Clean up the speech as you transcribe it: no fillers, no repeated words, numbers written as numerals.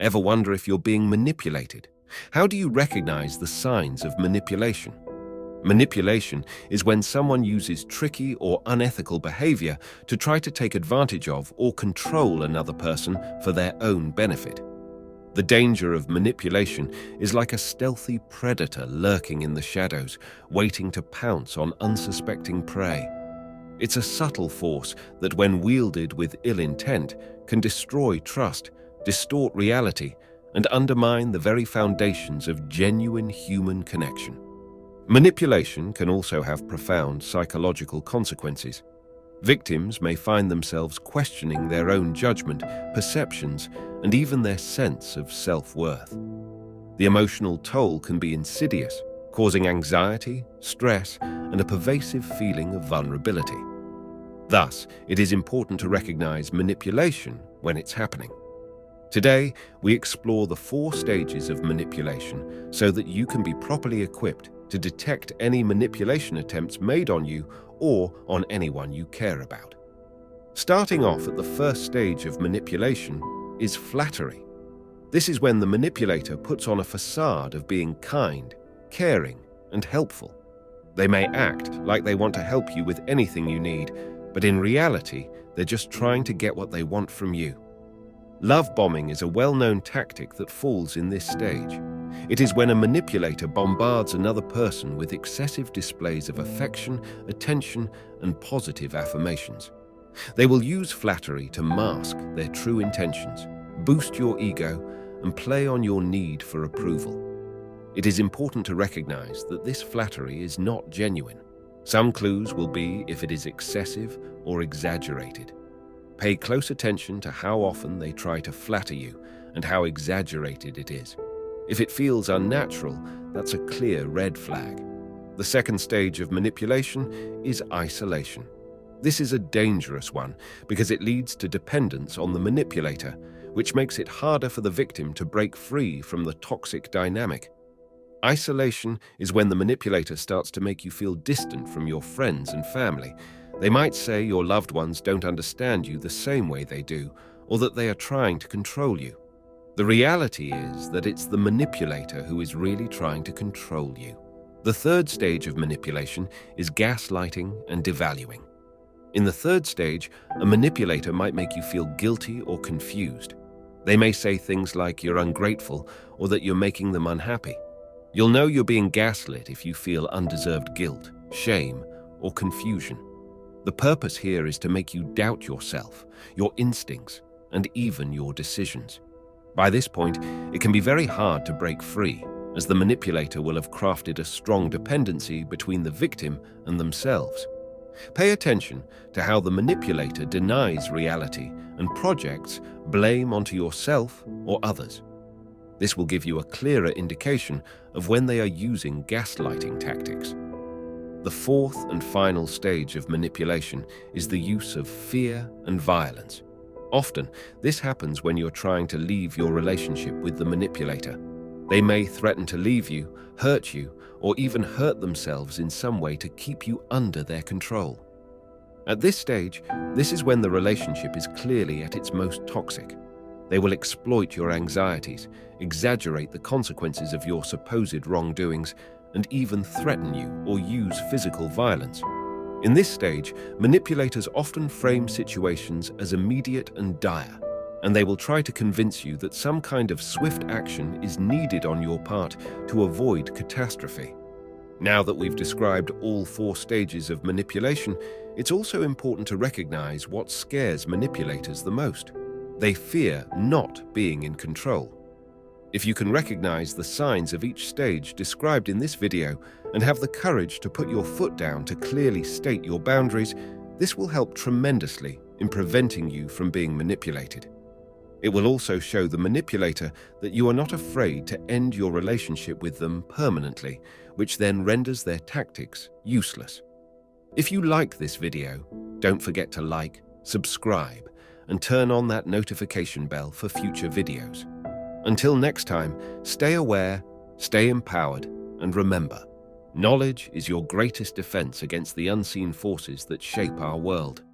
Ever wonder if you're being manipulated? How do you recognize the signs of manipulation? Manipulation is when someone uses tricky or unethical behavior to try to take advantage of or control another person for their own benefit. The danger of manipulation is like a stealthy predator lurking in the shadows, waiting to pounce on unsuspecting prey. It's a subtle force that, when wielded with ill intent, can destroy trust, distort reality, and undermine the very foundations of genuine human connection. Manipulation can also have profound psychological consequences. Victims may find themselves questioning their own judgment, perceptions, and even their sense of self-worth. The emotional toll can be insidious, causing anxiety, stress, and a pervasive feeling of vulnerability. Thus, it is important to recognize manipulation when it's happening. Today, we explore the 4 stages of manipulation so that you can be properly equipped to detect any manipulation attempts made on you or on anyone you care about. Starting off at the first stage of manipulation is flattery. This is when the manipulator puts on a facade of being kind, caring, and helpful. They may act like they want to help you with anything you need, but in reality, they're just trying to get what they want from you. Love bombing is a well-known tactic that falls in this stage. It is when a manipulator bombards another person with excessive displays of affection, attention, and positive affirmations. They will use flattery to mask their true intentions, boost your ego, and play on your need for approval. It is important to recognize that this flattery is not genuine. Some clues will be if it is excessive or exaggerated. Pay close attention to how often they try to flatter you and how exaggerated it is. If it feels unnatural, that's a clear red flag. The second stage of manipulation is isolation. This is a dangerous one because it leads to dependence on the manipulator, which makes it harder for the victim to break free from the toxic dynamic. Isolation is when the manipulator starts to make you feel distant from your friends and family. They might say your loved ones don't understand you the same way they do, or that they are trying to control you. The reality is that it's the manipulator who is really trying to control you. The third stage of manipulation is gaslighting and devaluing. In the third stage, a manipulator might make you feel guilty or confused. They may say things like you're ungrateful or that you're making them unhappy. You'll know you're being gaslit if you feel undeserved guilt, shame, or confusion. The purpose here is to make you doubt yourself, your instincts, and even your decisions. By this point, it can be very hard to break free, as the manipulator will have crafted a strong dependency between the victim and themselves. Pay attention to how the manipulator denies reality and projects blame onto yourself or others. This will give you a clearer indication of when they are using gaslighting tactics. The fourth and final stage of manipulation is the use of fear and violence. Often, this happens when you're trying to leave your relationship with the manipulator. They may threaten to leave you, hurt you, or even hurt themselves in some way to keep you under their control. At this stage, this is when the relationship is clearly at its most toxic. They will exploit your anxieties, exaggerate the consequences of your supposed wrongdoings, and even threaten you or use physical violence. In this stage, manipulators often frame situations as immediate and dire, and they will try to convince you that some kind of swift action is needed on your part to avoid catastrophe. Now that we've described all 4 stages of manipulation, it's also important to recognize what scares manipulators the most. They fear not being in control. If you can recognize the signs of each stage described in this video and have the courage to put your foot down to clearly state your boundaries, this will help tremendously in preventing you from being manipulated. It will also show the manipulator that you are not afraid to end your relationship with them permanently, which then renders their tactics useless. If you like this video, don't forget to like, subscribe, and turn on that notification bell for future videos. Until next time, stay aware, stay empowered, and remember, knowledge is your greatest defense against the unseen forces that shape our world.